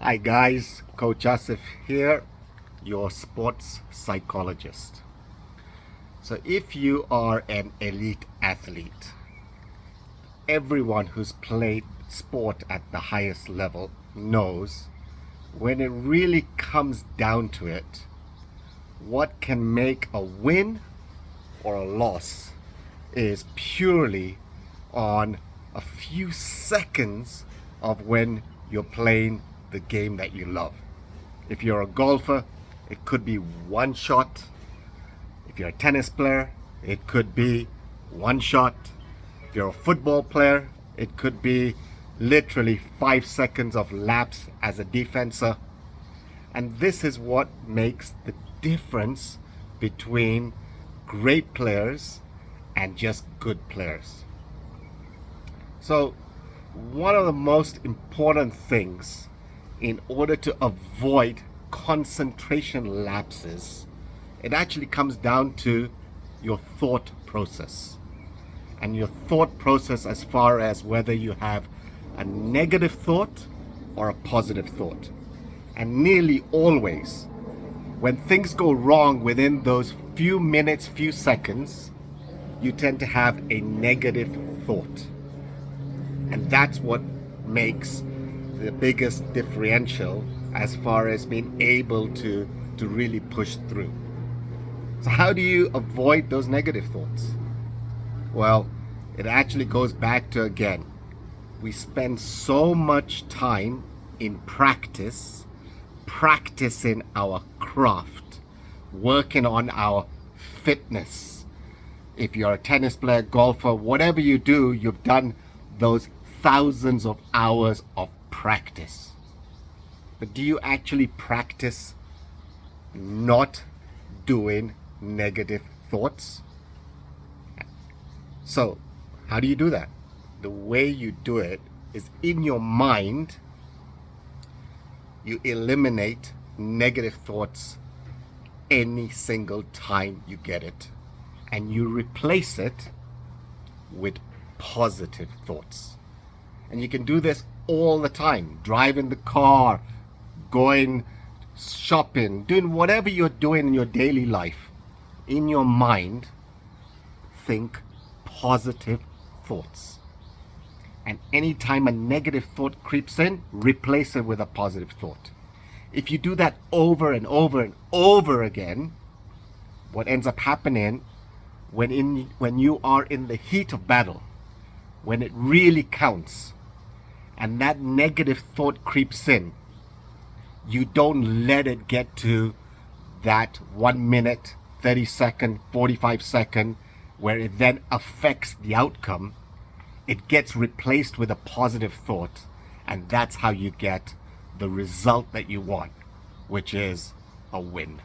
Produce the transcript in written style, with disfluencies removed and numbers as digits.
Hi guys, Coach Asif here, your sports psychologist. So if you are an elite athlete, everyone who's played sport at the highest level knows when it really comes down to it, what can make a win or a loss is purely on a few seconds of when you're playing the game that you love. If you're a golfer, it could be one shot. If you're a tennis player, it could be one shot. If you're a football player, it could be literally 5 seconds of lapse as a defenser. And this is what makes the difference between great players and just good players. So one of the most important things in order to avoid concentration lapses, it actually comes down to your thought process. And your thought process as far as whether you have a negative thought or a positive thought. And nearly always, when things go wrong within those few minutes, few seconds, you tend to have a negative thought. And that's what makes the biggest differential as far as being able to really push through. So how do you avoid those negative thoughts? Well, it actually goes back to, again, we spend so much time in practicing our craft, working on our fitness. If you're a tennis player, golfer, whatever you do, you've done those thousands of hours of practice. But do you actually practice not doing negative thoughts? So, how do you do that? The way you do it is in your mind, you eliminate negative thoughts any single time you get it. And you replace it with positive thoughts. And you can do this all the time. Driving the car, going shopping, doing whatever you're doing in your daily life. In your mind, think positive thoughts. And anytime a negative thought creeps in, replace it with a positive thought. If you do that over and over and over again, what ends up happening when you are in the heat of battle, when it really counts, and that negative thought creeps in, you don't let it get to that 1 minute, 30 second, 45 second, where it then affects the outcome. It gets replaced with a positive thought, and that's how you get the result that you want, which is a win.